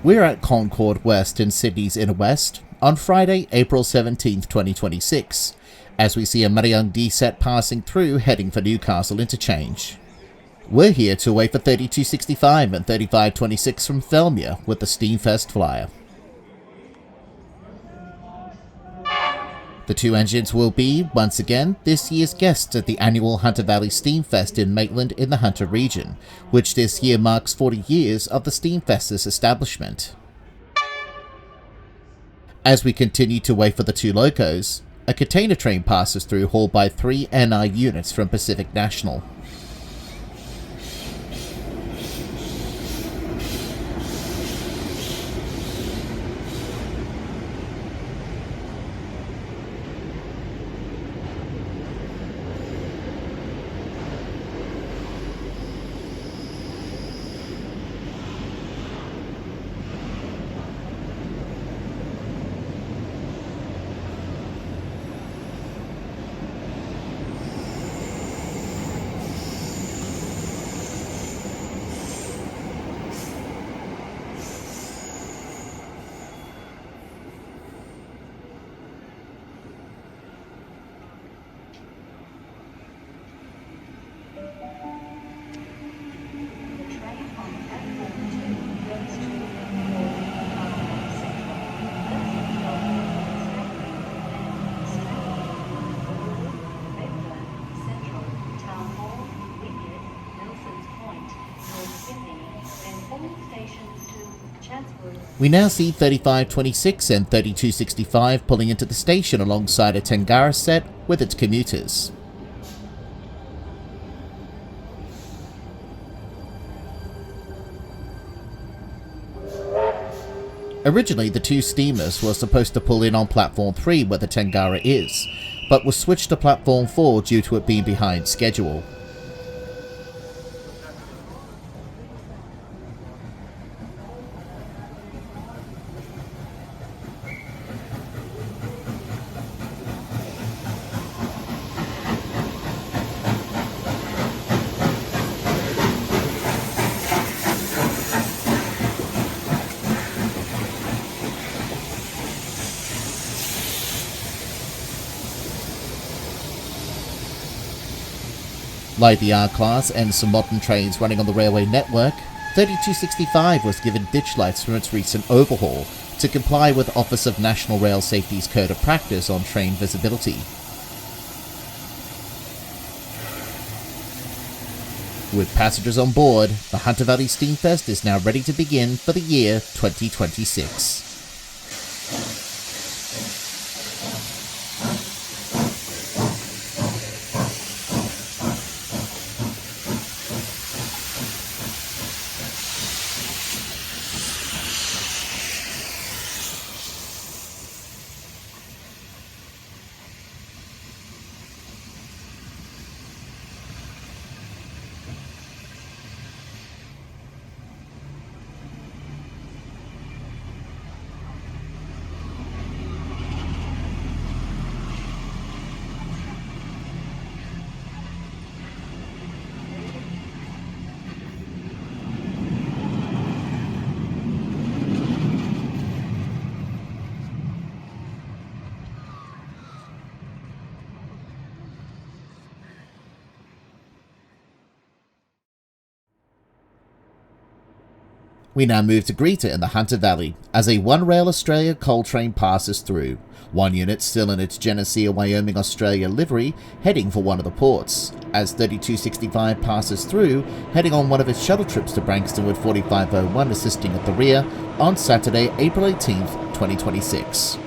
We're at Concord West in Sydney's Inner West on Friday, April 17th, 2026, as we see a Mariang D set passing through heading for Newcastle Interchange. We're here to wait for 3265 and 3526 from Thelmia with the Steamfest flyer. The two engines will be, once again, this year's guests at the annual Hunter Valley Steamfest in Maitland in the Hunter region, which this year marks 40 years of the Steamfest's establishment. As we continue to wait for the two locos, a container train passes through hauled by 3 NI units from Pacific National. We now see 3526 and 3265 pulling into the station alongside a Tangara set with its commuters. Originally, the two steamers were supposed to pull in on Platform 3 where the Tangara is, but was switched to Platform 4 due to it being behind schedule. Like the R-Class and some modern trains running on the railway network, 3265 was given ditch lights from its recent overhaul to comply with Office of National Rail Safety's Code of Practice on train visibility. With passengers on board, the Hunter Valley Steamfest is now ready to begin for the year 2026. We now move to Greta in the Hunter Valley as a One Rail Australia coal train passes through, one unit still in its Geneseo, Wyoming, Australia livery heading for one of the ports, as 3265 passes through, heading on one of its shuttle trips to Branxton with 4501 assisting at the rear on Saturday, April 18th, 2026.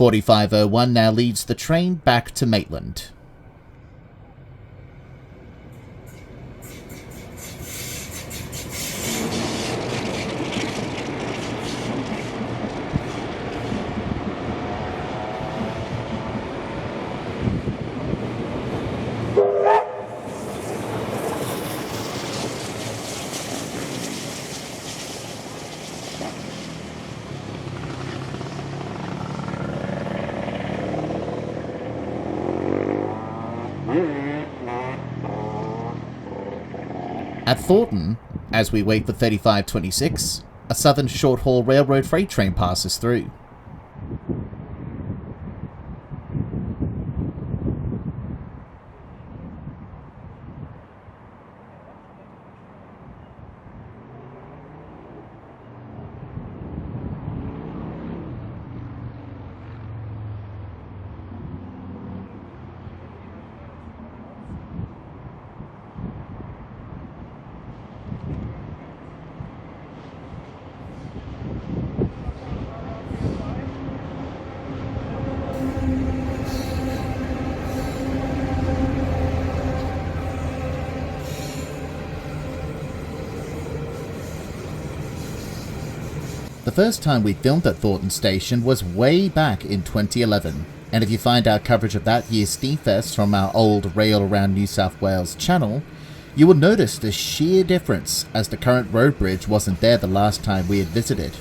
4501 now leads the train back to Maitland. At Thornton, as we wait for 3526, a Southern short-haul railroad freight train passes through. The first time we filmed at Thornton Station was way back in 2011, and if you find our coverage of that year's Steamfest from our old Rail Around New South Wales channel, you will notice the sheer difference as the current road bridge wasn't there the last time we had visited.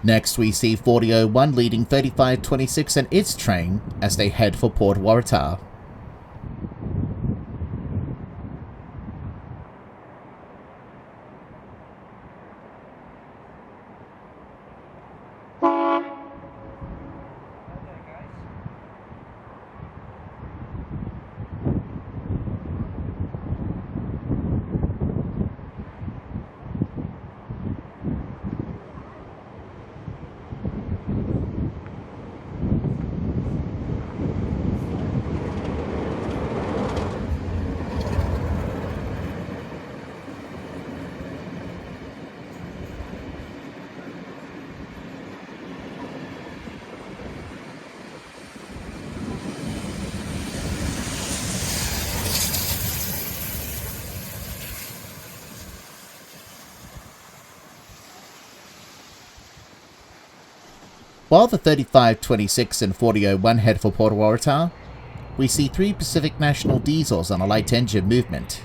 Next we see 4001 leading 3526 and its train as they head for Port Waratah. While the 3526 and 4001 head for Port Waratah, we see 3 Pacific National diesels on a light engine movement.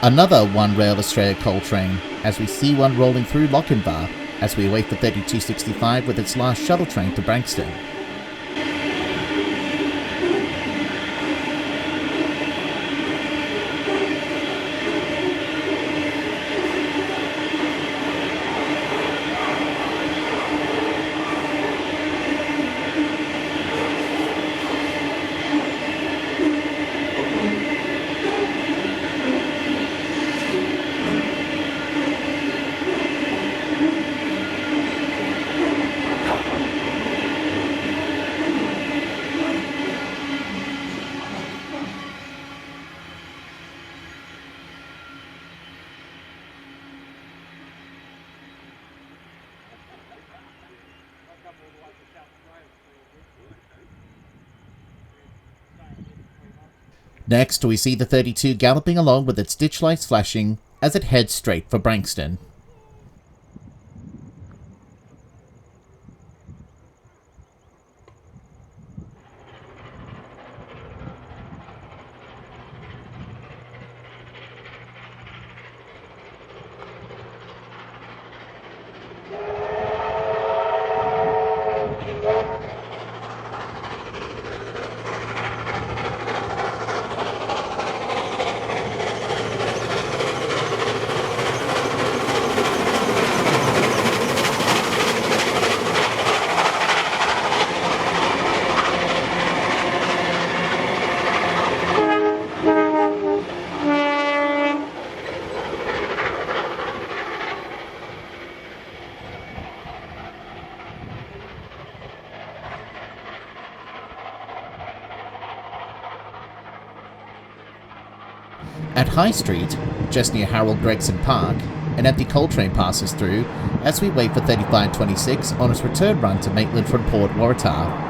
Another One Rail Australia coal train, as we see one rolling through Lochinvar as we wait for 3265 with its last shuttle train to Branxton. Next, we see the 32 galloping along with its ditch lights flashing as it heads straight for Branxton. At High Street, just near Harold Gregson Park, an empty coal train passes through as we wait for 3526 on its return run to Maitland from Port Waratah.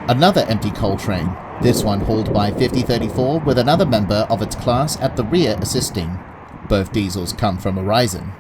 Another empty coal train, this one hauled by 5034 with another member of its class at the rear assisting. Both diesels come from Horizon.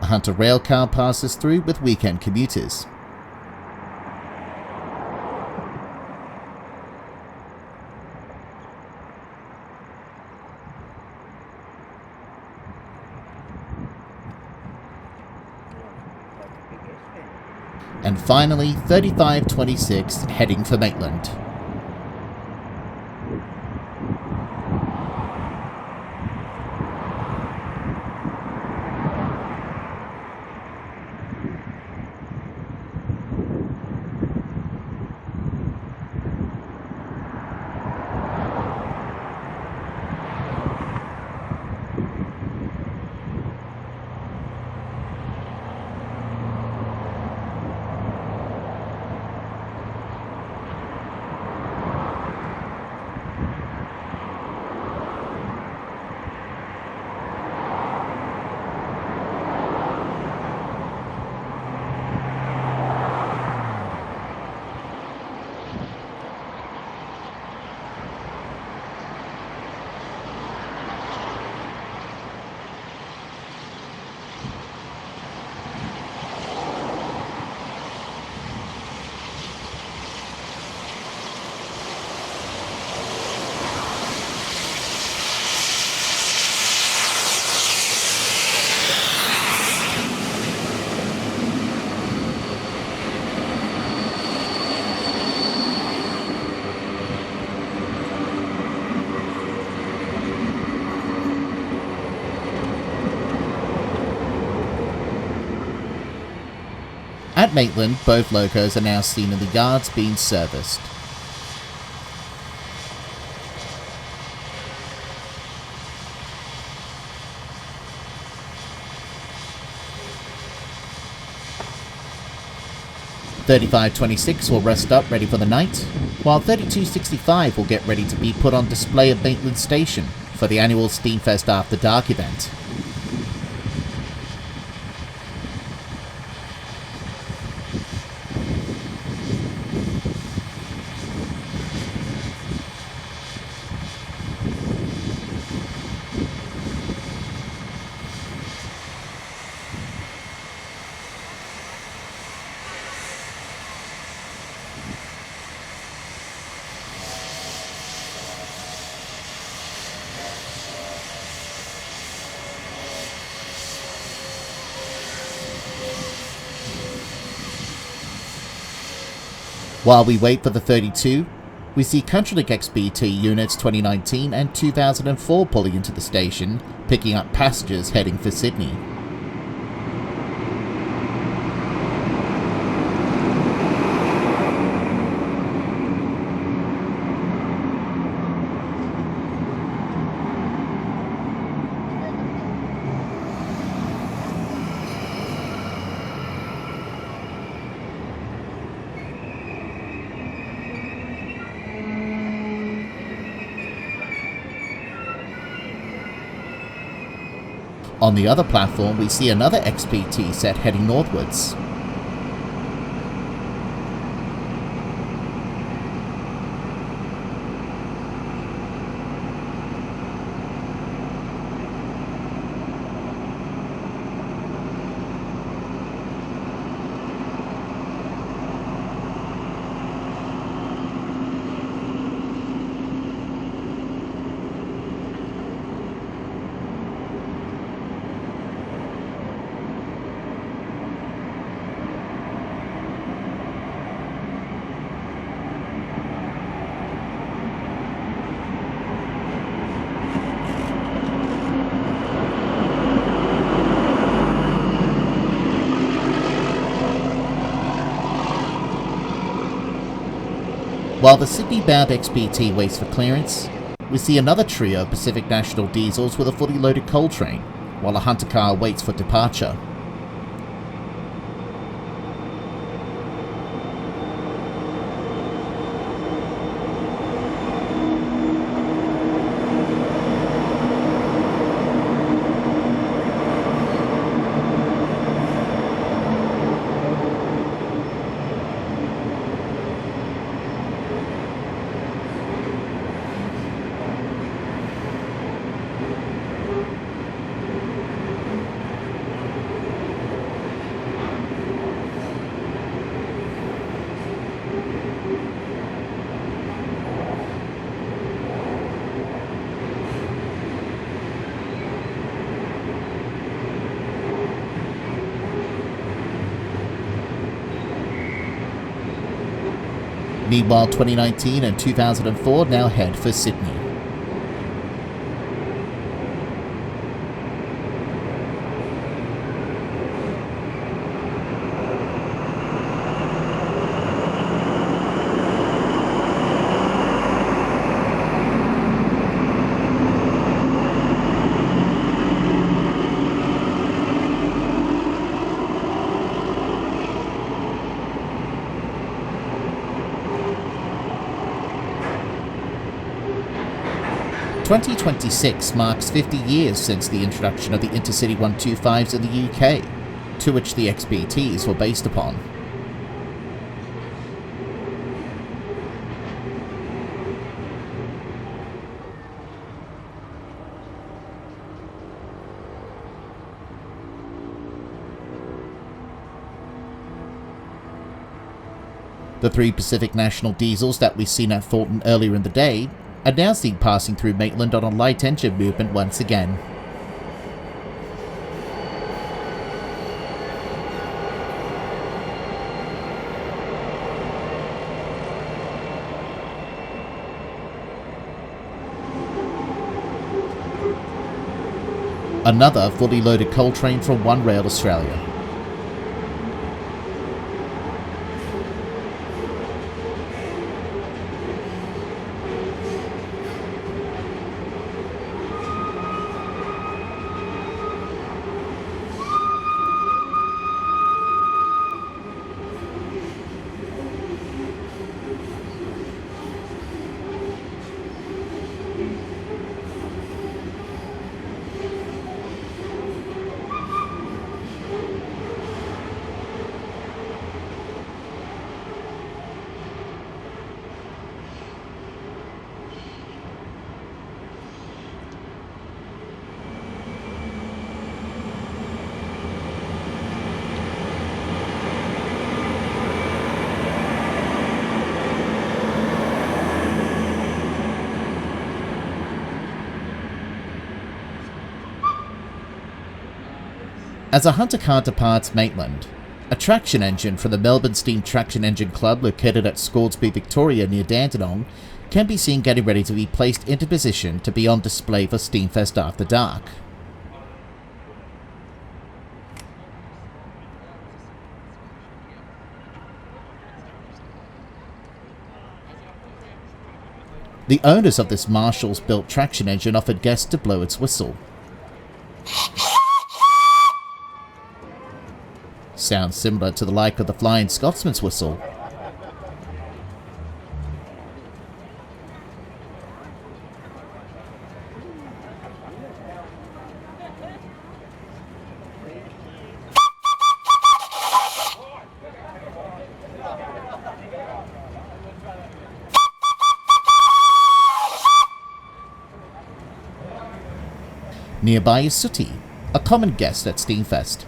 A Hunter rail car passes through with weekend commuters. And finally, 3526 heading for Maitland. At Maitland, both locos are now seen in the yards being serviced. "3526 will rest up ready for the night, while 3265 will get ready to be put on display at Maitland Station for the annual Steamfest After Dark event. While we wait for the 32, we see Countrylick XBT units 2019 and 2004 pulling into the station, picking up passengers heading for Sydney. On the other platform, we see another XPT set heading northwards. While the Sydney-bound XPT waits for clearance, we see another trio of Pacific National diesels with a fully loaded coal train, while a Hunter car waits for departure. Meanwhile, 2019 and 2004 now head for Sydney. "2026 marks 50 years since the introduction of the Intercity 125s in the UK, to which the XBTs were based upon. The three Pacific National diesels that we've seen at Thornton earlier in the day are now seen passing through Maitland on a light engine movement once again. Another fully loaded coal train from One Rail Australia. As a Hunter car departs Maitland, a traction engine from the Melbourne Steam Traction Engine Club located at Scoresby, Victoria near Dandenong can be seen getting ready to be placed into position to be on display for Steamfest after dark. The owners of this Marshalls-built traction engine offered guests to blow its whistle. Sounds similar to the like of the Flying Scotsman's whistle. Nearby is Sooty, a common guest at Steamfest.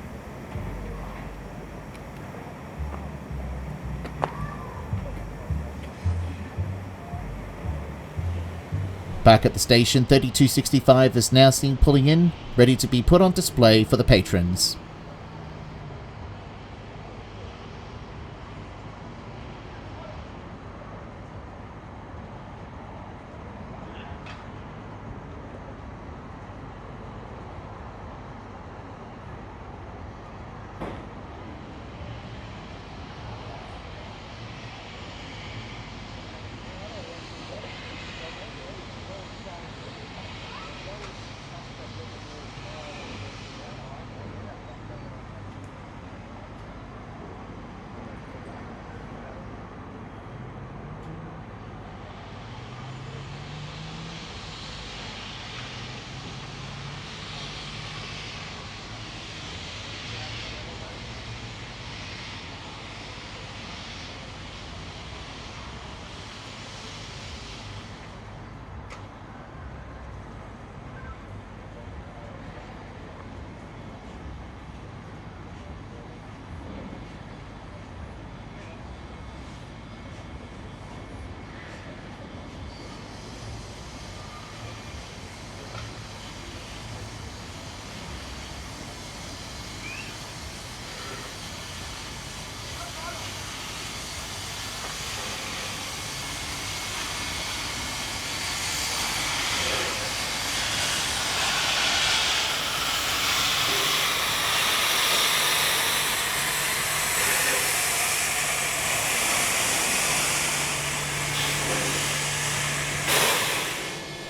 Back at the station, 3265 is now seen pulling in, ready to be put on display for the patrons.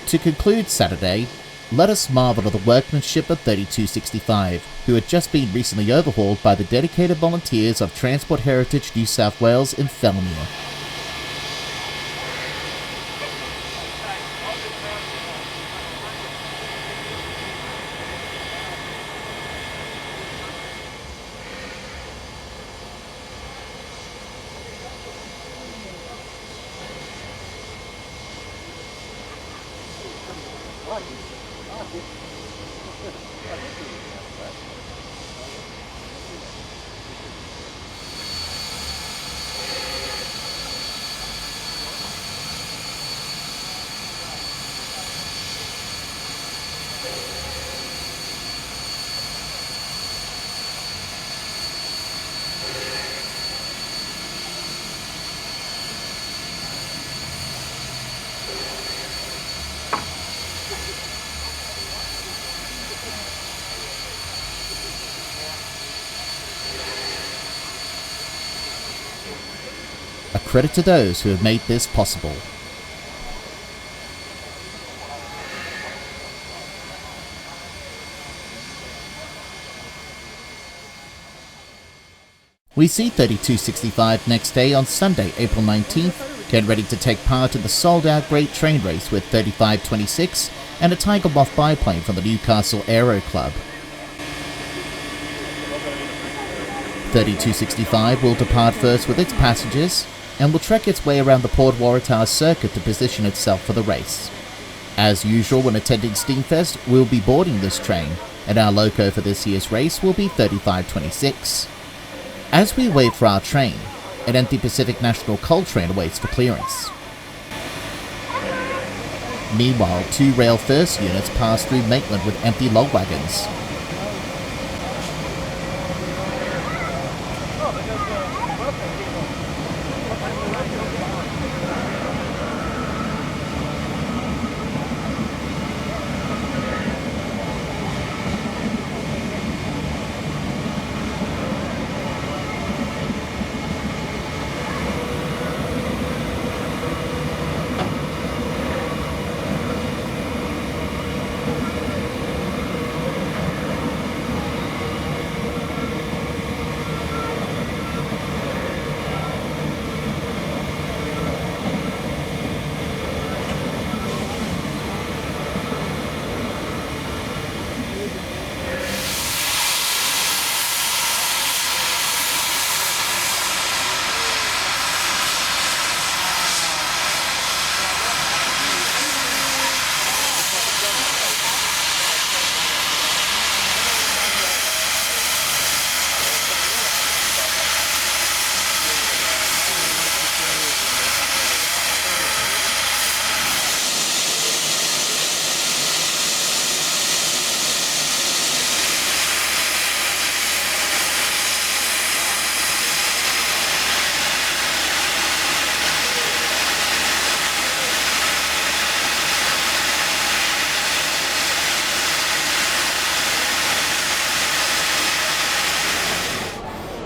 To conclude Saturday, let us marvel at the workmanship of 3265, who had just been recently overhauled by the dedicated volunteers of Transport Heritage New South Wales in Felmere. A credit to those who have made this possible. We see 3265 next day on Sunday, April 19th, get ready to take part in the sold-out Great Train Race with 3526 and a Tiger Moth biplane from the Newcastle Aero Club. 3265 will depart first with its passengers and will trek its way around the Port Waratah circuit to position itself for the race. As usual when attending Steamfest, we'll be boarding this train, and our loco for this year's race will be 3526. As we wait for our train, an empty Pacific National coal train awaits for clearance. Meanwhile, 2 rail first units pass through Maitland with empty log wagons.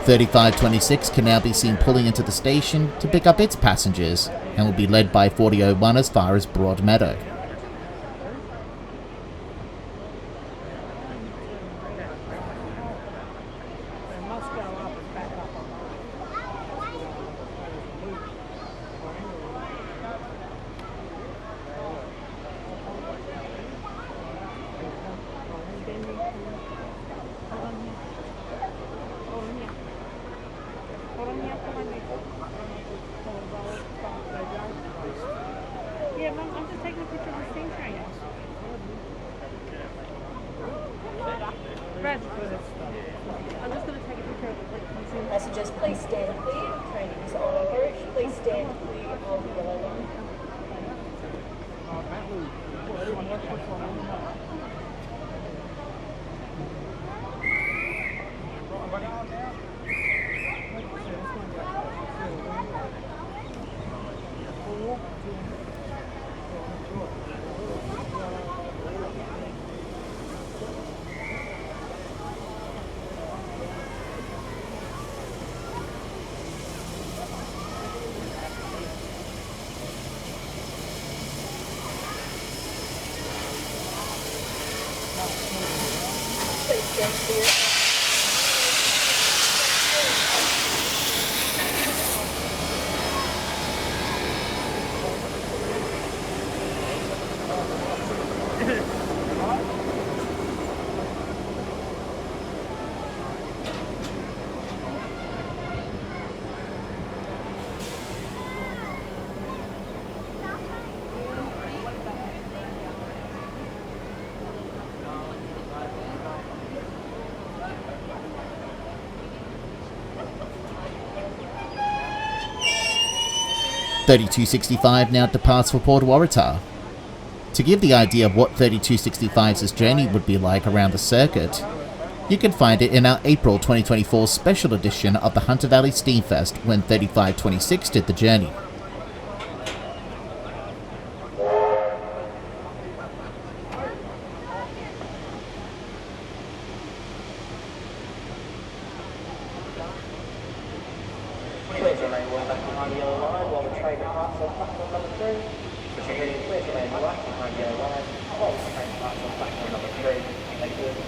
3526 can now be seen pulling into the station to pick up its passengers and will be led by 4001 as far as Broadmeadow. Yeah, Mum, I'm just taking a picture of the steam train. Brad, I'm just going to take a picture of the Passengers, please stand clear. Training is on approach. Please stand clear of the yellow line. Please stand clear. .3265 now departs for Port Waratah. To give the idea of what 3265's journey would be like around the circuit, you can find it in our April 2024 special edition of the Hunter Valley Steamfest when 3526 did the journey. Please remain well back behind the yellow line while the train departs on platform number 3. If you're heading, please remain right behind the yellow line while the train departs on platform number 3. Thank you.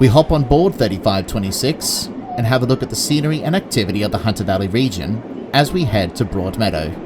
We hop on board 3526 and have a look at the scenery and activity of the Hunter Valley region as we head to Broadmeadow.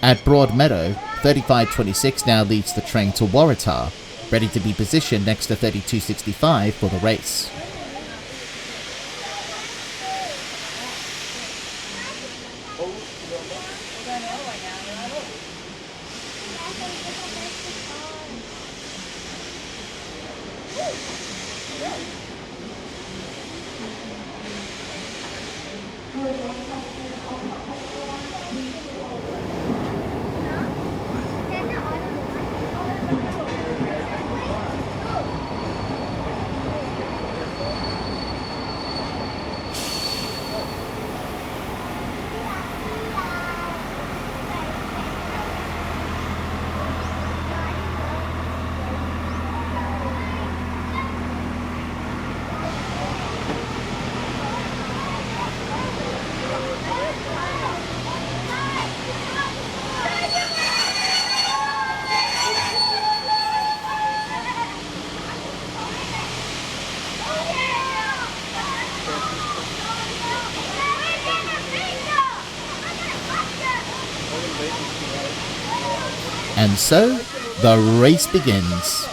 At Broadmeadow, 3526 now leads the train to Waratah, ready to be positioned next to 3265 for the race. And so, the race begins.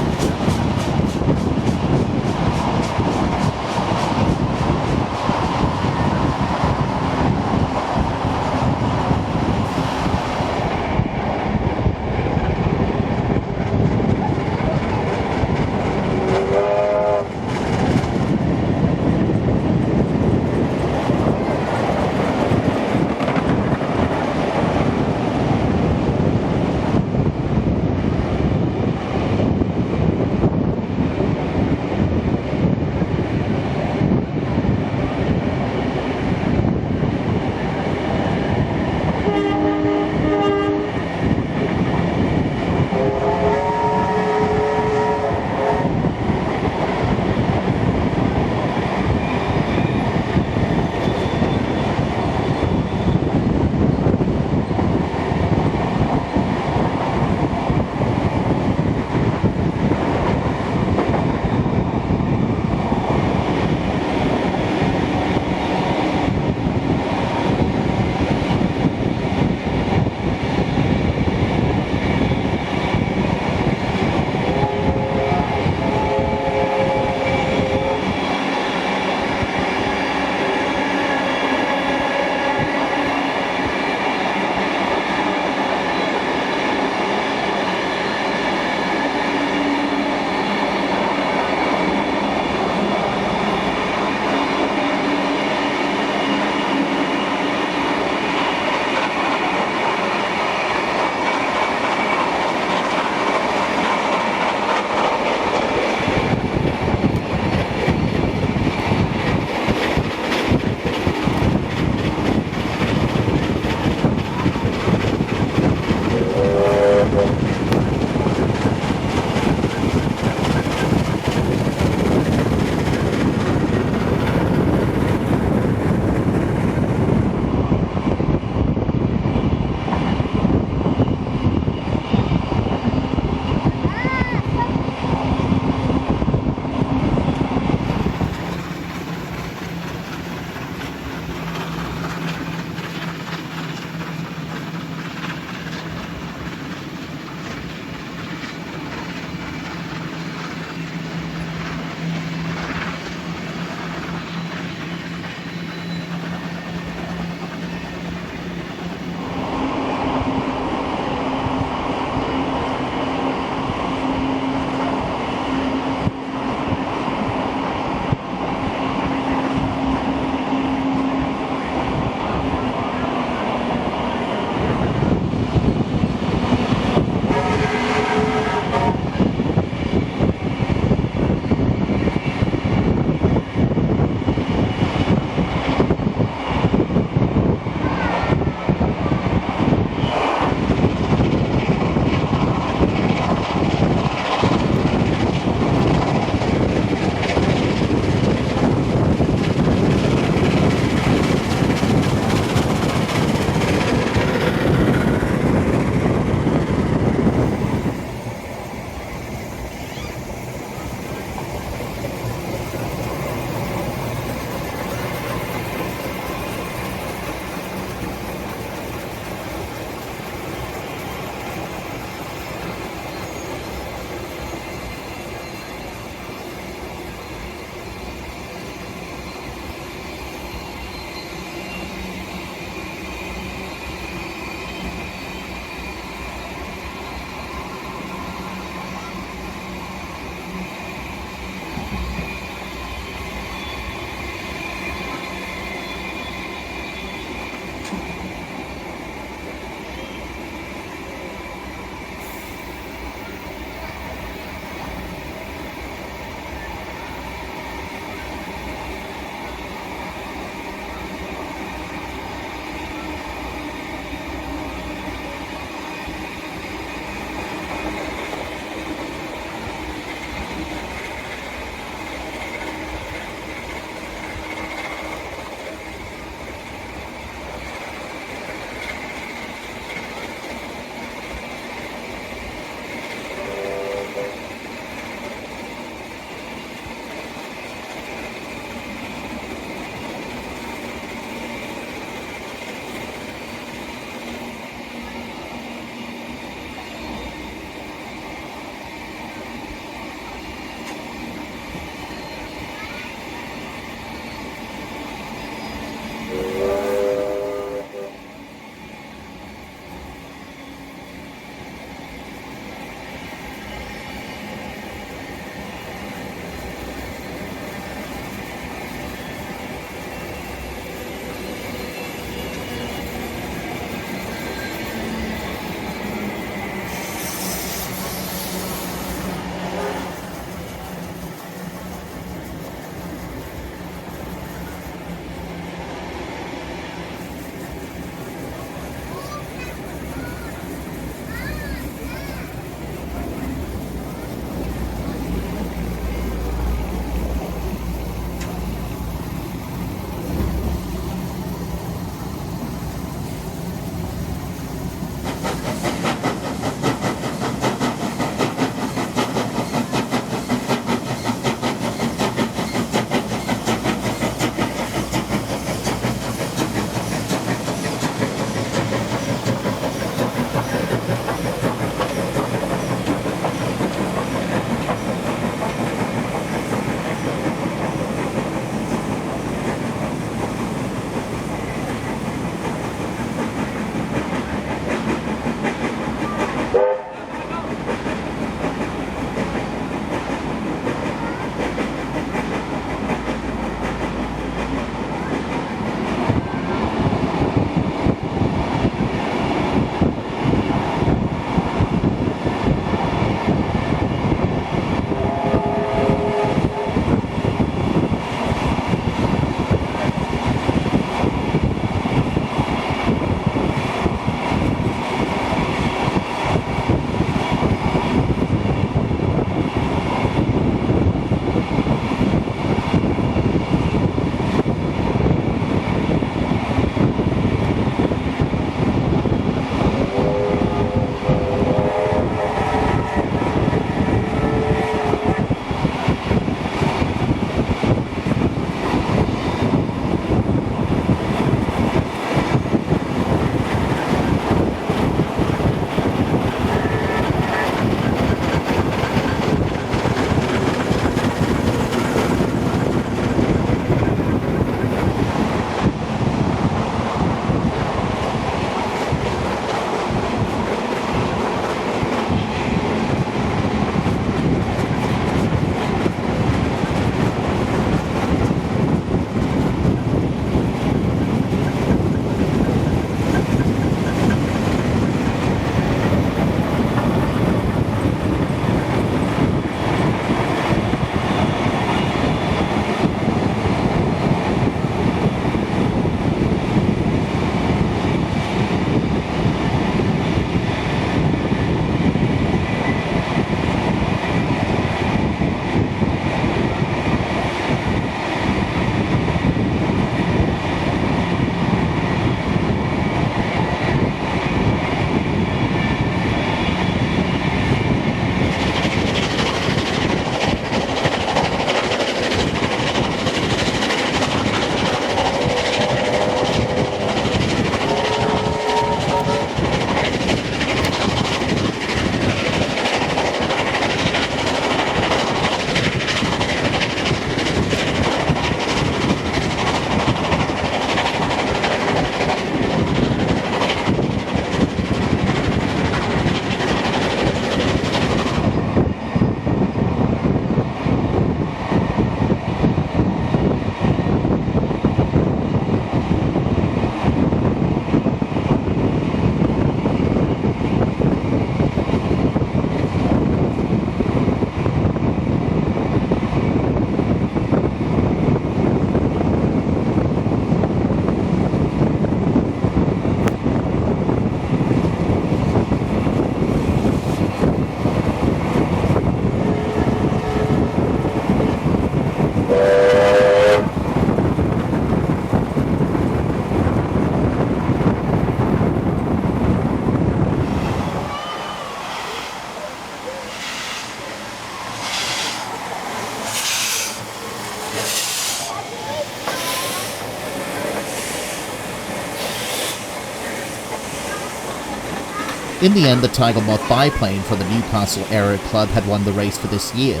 In the end, the Tiger Moth biplane from the Newcastle Aero Club had won the race for this year,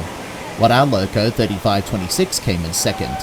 while our Loco 3526 came in second.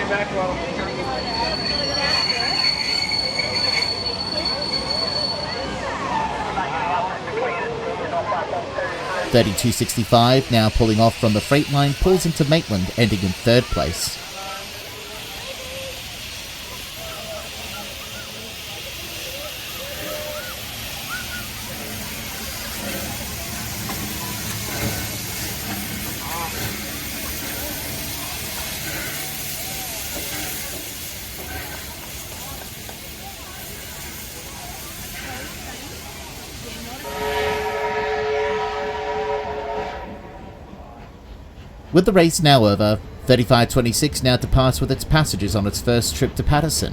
Back row. 3265, now pulling off from the freight line, pulls into Maitland, ending in third place. With the race now over, 3526 now departs with its passengers on its first trip to Paterson.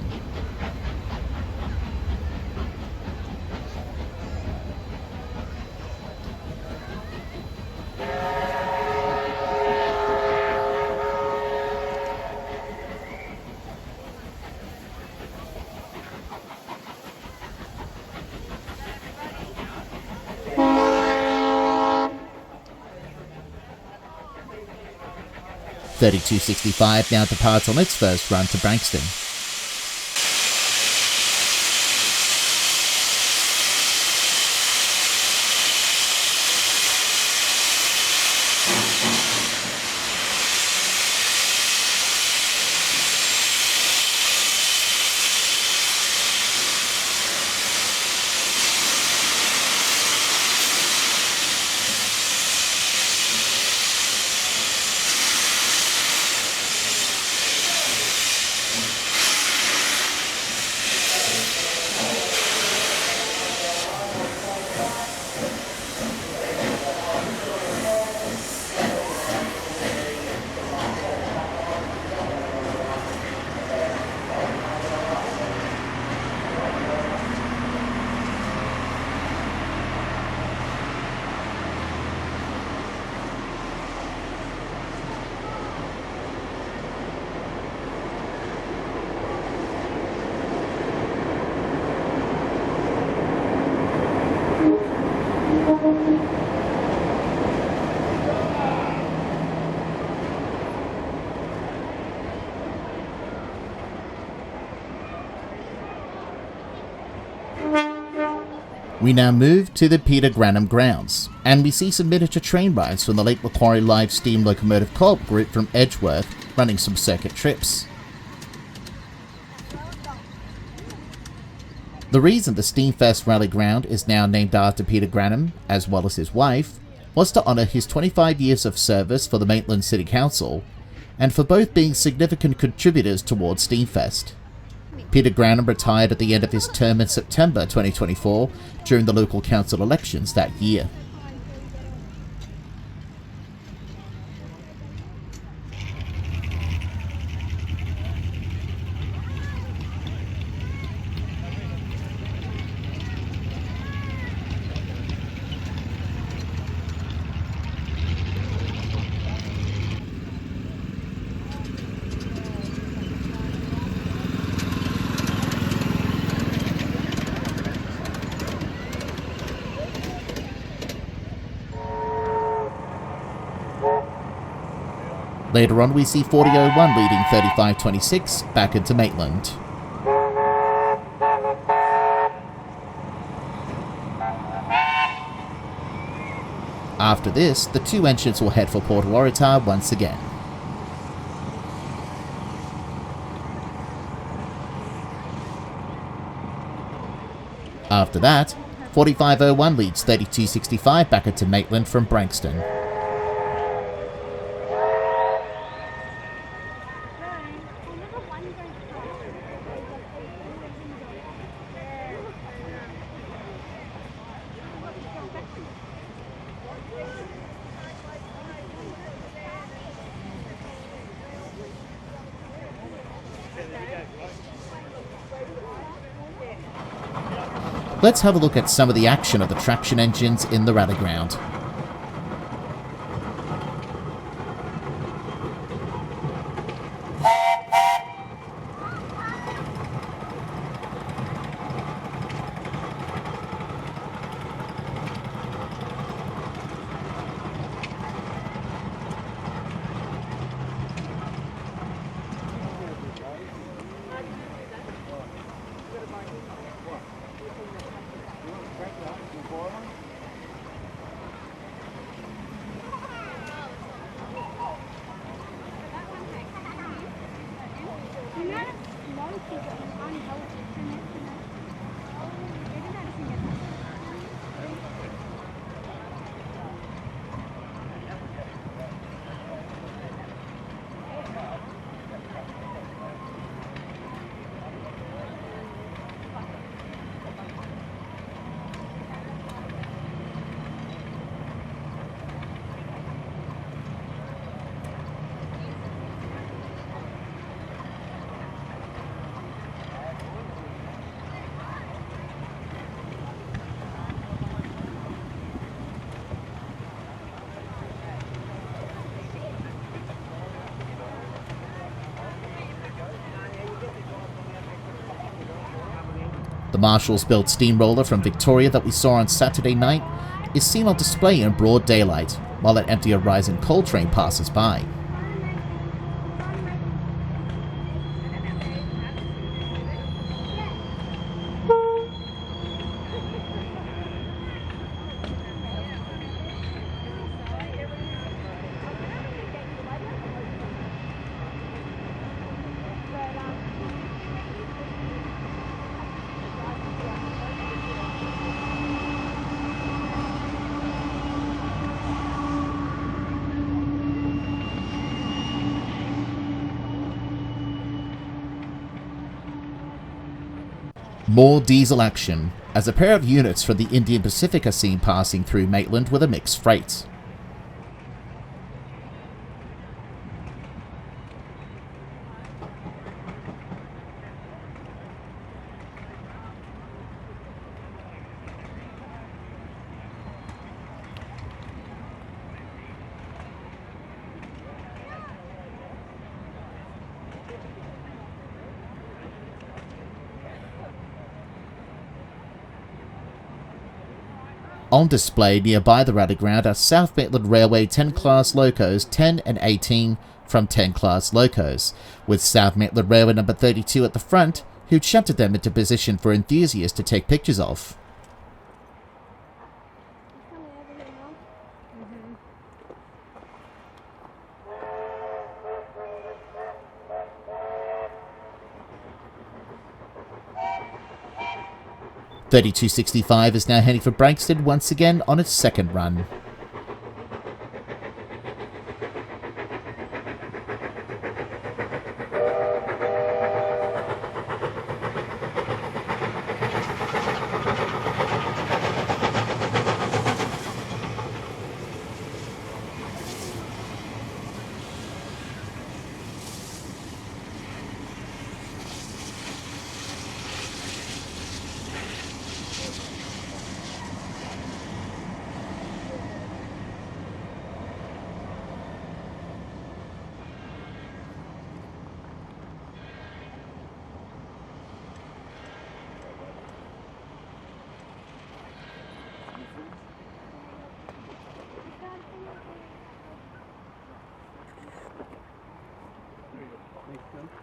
.3265 now departs on its first run to Branxton. We now move to the Peter Granham grounds, and we see some miniature train rides from the Lake Macquarie Live Steam Locomotive Co-op group from Edgeworth, running some circuit trips. The reason the Steamfest Rally Ground is now named after Peter Granham, as well as his wife, was to honour his 25 years of service for the Maitland City Council, and for both being significant contributors towards Steamfest. Peter Granham retired at the end of his term in September 2024 during the local council elections that year. Later on, we see 4001 leading 3526 back into Maitland. After this, the two engines will head for Port Waratah once again. After that, 4501 leads 3265 back into Maitland from Branxton. Let's have a look at some of the action of the traction engines in the rally ground. The Marshalls-built steamroller from Victoria that we saw on Saturday night is seen on display in broad daylight, while an empty Horizon coal train passes by. More diesel action, as a pair of units from the Indian Pacific are seen passing through Maitland with a mixed freight. On display nearby the rally ground are South Maitland Railway 10 class locos 10 and 18 from 10 class locos, with South Maitland Railway number 32 at the front, who'd shunted them into position for enthusiasts to take pictures of. Mm-hmm. 3265 is now heading for Branxton once again on its second run.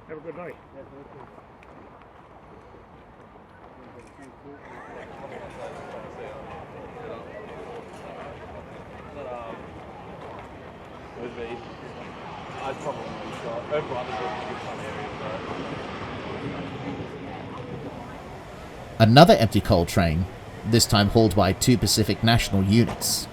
Have a good night. would be. I'd probably start over other fun areas though. Another empty coal train, this time hauled by 2 Pacific National units.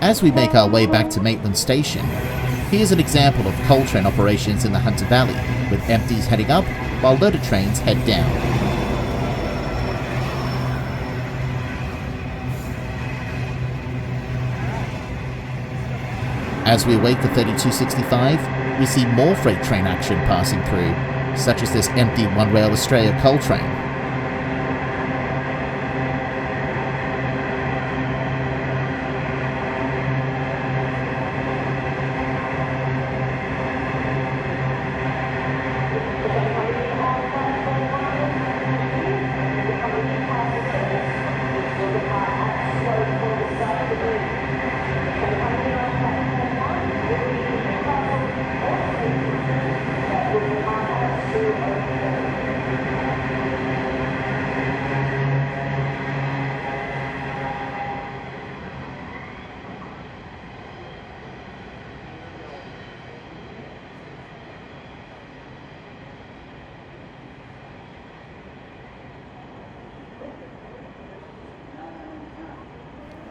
As we make our way back to Maitland Station, here's an example of coal train operations in the Hunter Valley, with empties heading up while loaded trains head down. As we wait for 3265, we see more freight train action passing through, such as this empty One Rail Australia coal train.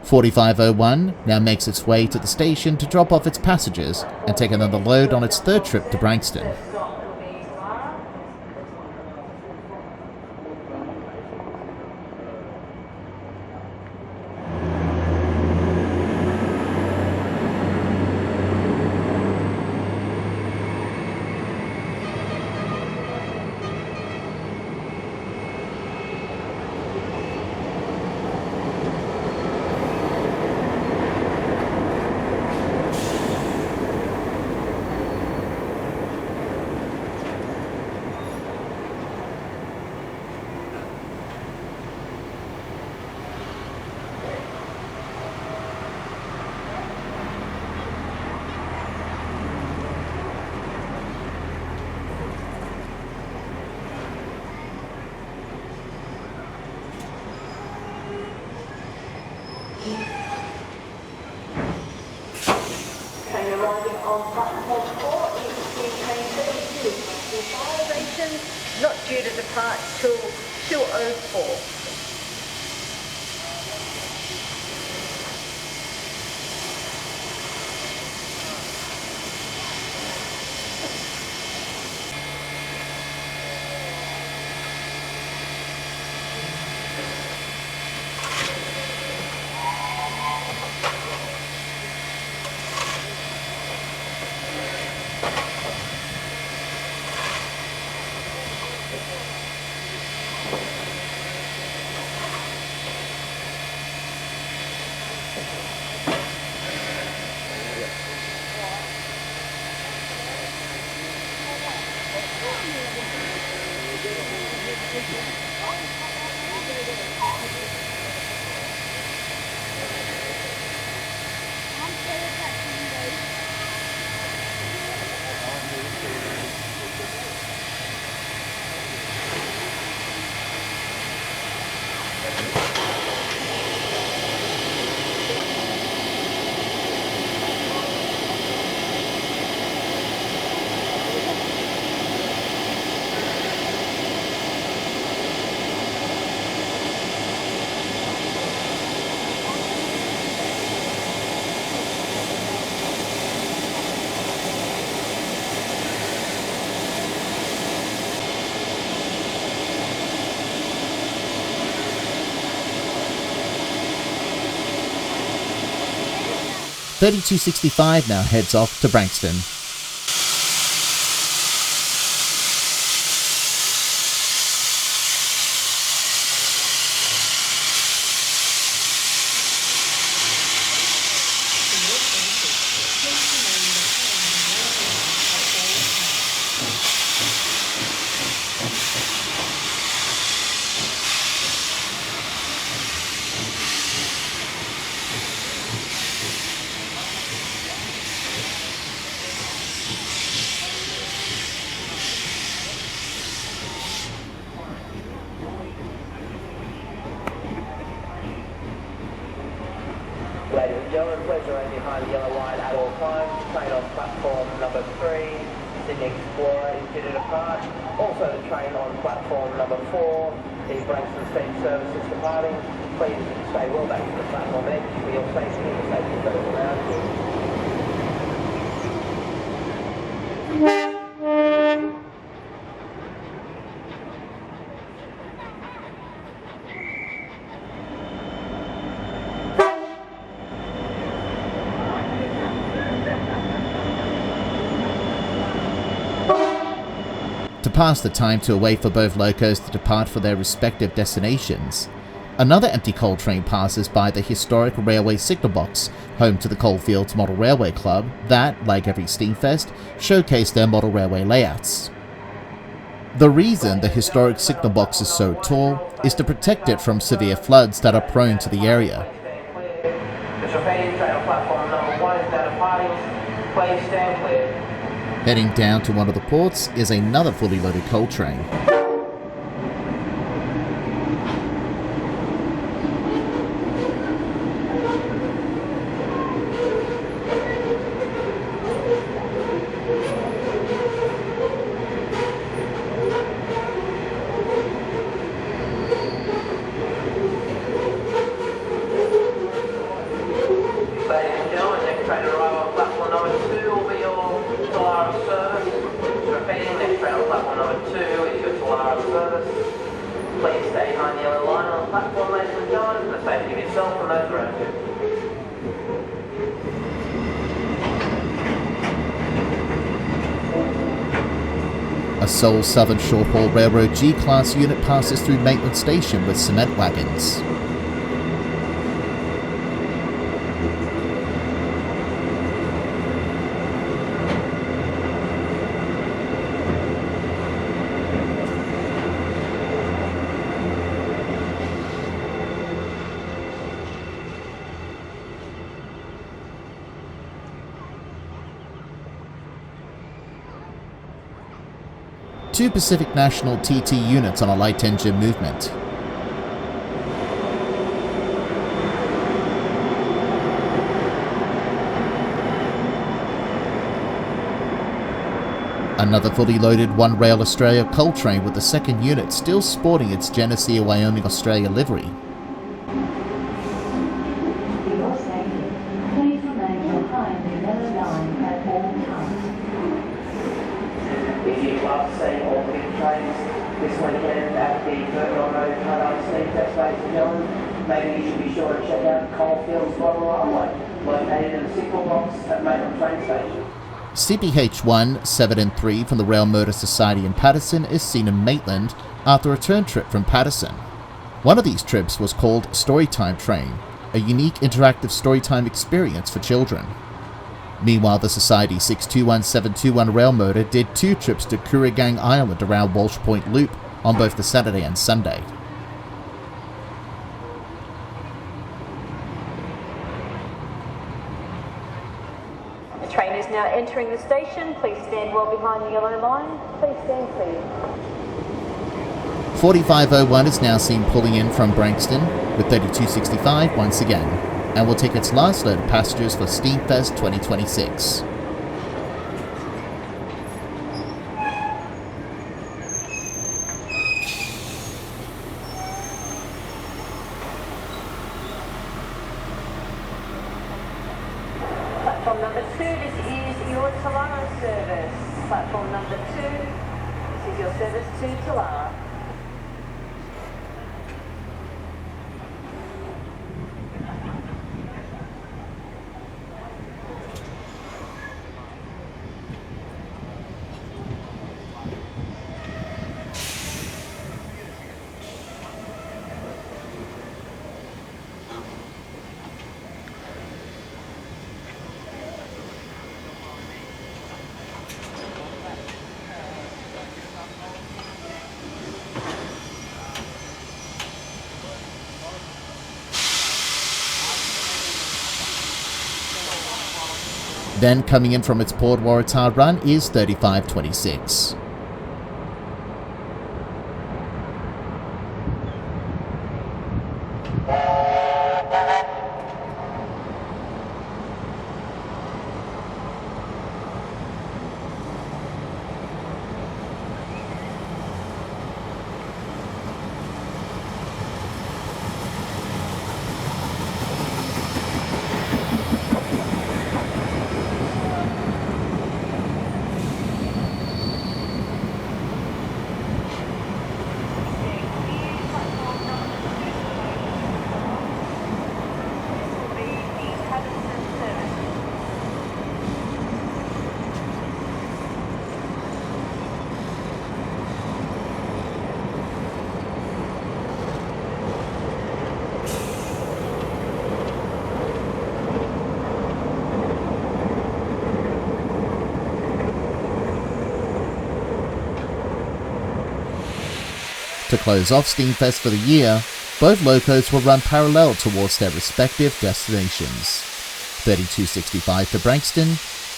.4501 now makes its way to the station to drop off its passengers and take another load on its 3rd trip to Branxton. Train arriving on platform 4 is train 32 to fire station, not due to depart till 2:04. .3265 now heads off to Branxton. behind the yellow line at all times. Train on platform number 3, Sydney Explorer is due to depart. Also the train on platform number 4, the Branxton Steam Services departing. Please stay well back to the platform edge for your safety and the safety of those around you. To pass the time to wait for both locos to depart for their respective destinations, another empty coal train passes by the historic railway signal box, home to the Coalfields Model Railway Club that, like every Steamfest, showcase their model railway layouts. The reason the historic signal box is so tall is to protect it from severe floods that are prone to the area. The train on platform number 1 is now departing. Please stand clear. Heading down to one of the ports is another fully loaded coal train. A Seoul Southern Short-Haul Railroad G-Class unit passes through Maitland Station with cement wagons. Two Pacific National TT units on a light engine movement. Another fully loaded One Rail Australia coal train with the second unit still sporting its Genesee Wyoming Australia livery. If you'd love to see all the big trains this weekend at the Hunter Valley Steamfest, ladies and gentlemen, maybe you should be sure to check out Coalfields Model Railway, located in the signal box at Maitland Train Station. CPH1, 7 and 3 from the Rail Motor Society in Paterson is seen in Maitland after a return trip from Paterson. One of these trips was called Storytime Train, a unique interactive storytime experience for children. Meanwhile, the Society 621721 Rail Motor did 2 trips to Kooragang Island around Walsh Point Loop on both the Saturday and Sunday. The train is now entering the station. Please stand well behind the yellow line. Please stand clear. 4501 is now seen pulling in from Branxton with 3265 once again, and will take its last load of passengers for Steamfest 2026. Platform number 2, this is your Talara service. Platform number 2, this is your service to Talara. Then coming in from its Port Waratah run is 3526. To close off Steamfest for the year, both locos will run parallel towards their respective destinations, 3265 to Branxton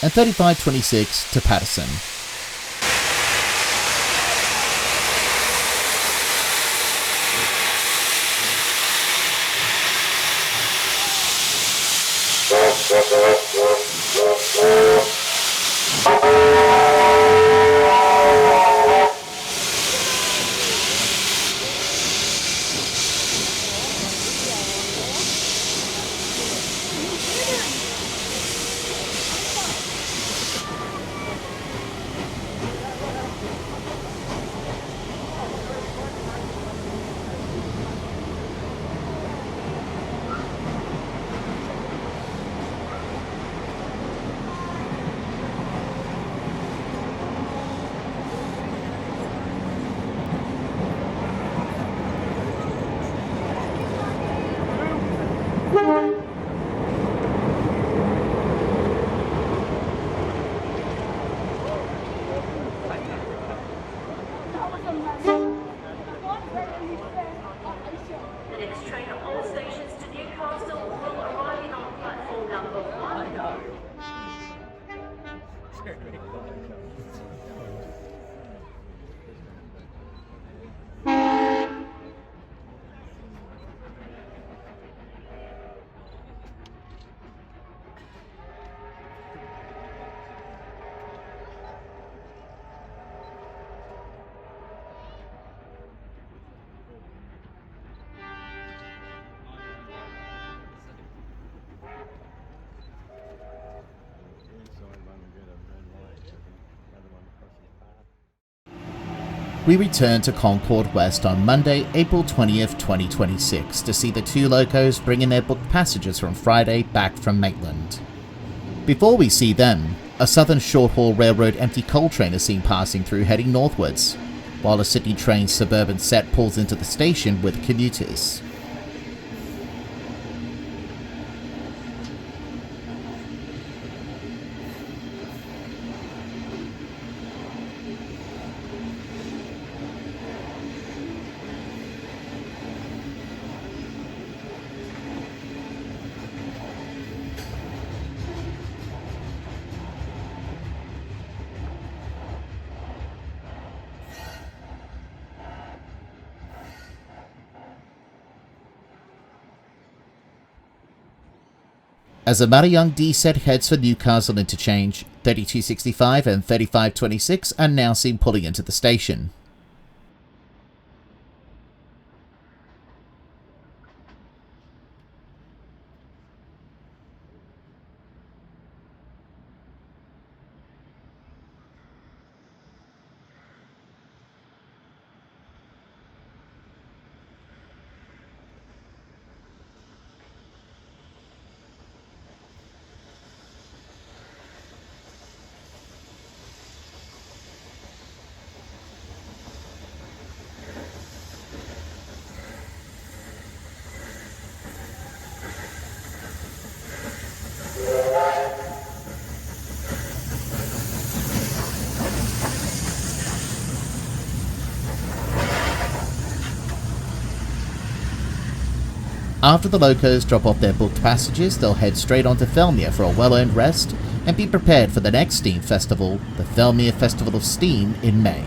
and 3526 to Paterson. The next train at all stations to Newcastle will arrive on platform number 1. We return to Concord West on Monday, April 20th, 2026 to see the two locos bringing their booked passengers from Friday back from Maitland. Before we see them, a Southern Short-Haul Railroad empty coal train is seen passing through heading northwards, while a Sydney train's suburban set pulls into the station with commuters. As a Mariang D set heads for Newcastle interchange, 3265 and 3526 are now seen pulling into the station. After the locos drop off their booked passengers, they'll head straight on to Felmere for a well-earned rest and be prepared for the next steam festival, the Felmere Festival of Steam, in May.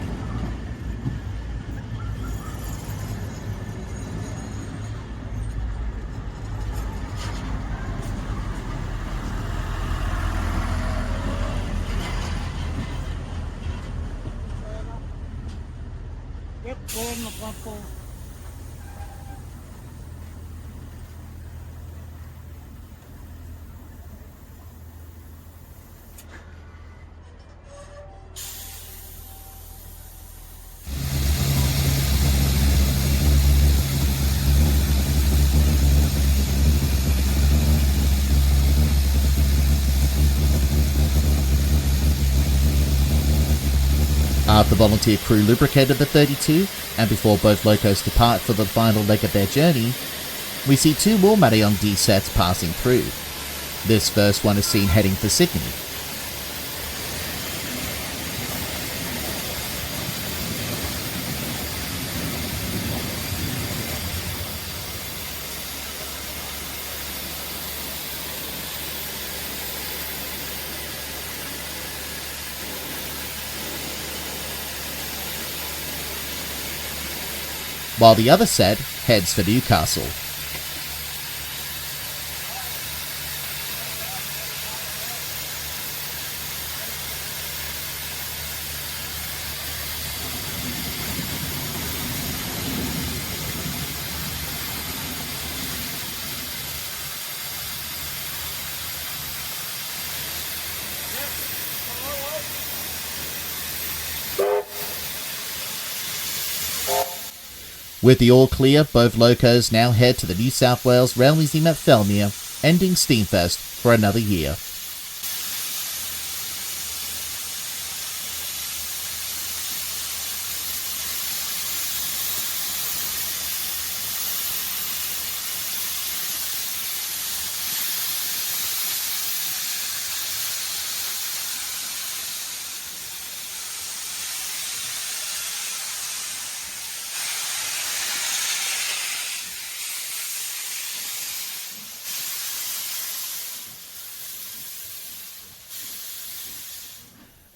After volunteer crew lubricated the 32, and before both locos depart for the final leg of their journey, we see two more Mariang D sets passing through. This first one is seen heading for Sydney. while the other set heads for Newcastle. With the all clear, both locos now head to the New South Wales Rail Museum at Felmere, ending Steamfest for another year.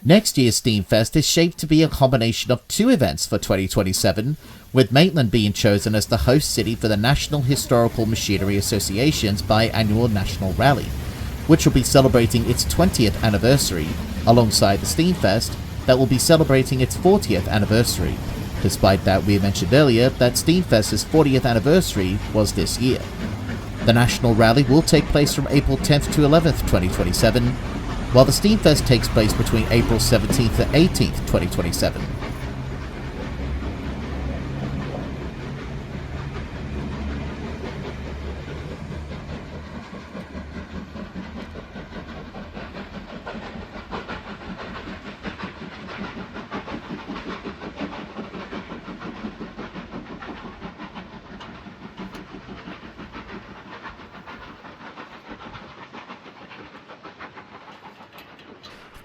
Next year's Steamfest is shaped to be a combination of two events for 2027, with Maitland being chosen as the host city for the National Historical Machinery Association's biannual National Rally, which will be celebrating its 20th anniversary, alongside the Steamfest that will be celebrating its 40th anniversary, despite that we mentioned earlier that Steamfest's 40th anniversary was this year. The National Rally will take place from April 10th to 11th, 2027, while the Steamfest takes place between April 17th and 18th, 2027.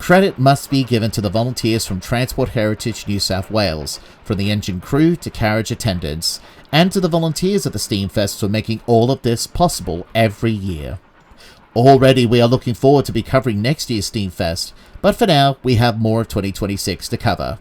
Credit must be given to the volunteers from Transport Heritage New South Wales, from the engine crew to carriage attendants, and to the volunteers of the Steamfest for making all of this possible every year. Already we are looking forward to be covering next year's Steamfest, but for now we have more of 2026 to cover.